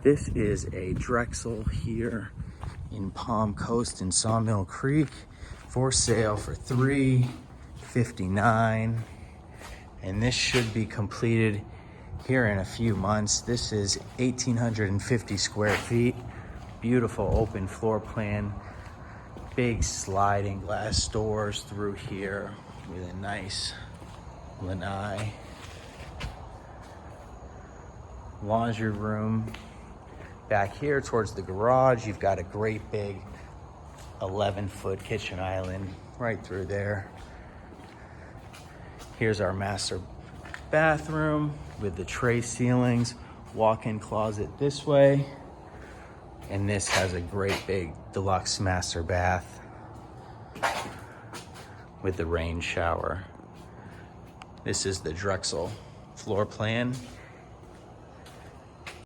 This is a Drexel here in Palm Coast in Sawmill Creek for sale for $359, and this should be completed here in a few months. This is 1,850 square feet, beautiful open floor plan, big sliding glass doors through here with a nice lanai. Laundry room. Back here towards the garage, you've got a great big 11-foot kitchen island right through there. Here's our master bathroom with the tray ceilings, walk-in closet this way, and this has a great big deluxe master bath with the rain shower. This is the Drexel floor plan.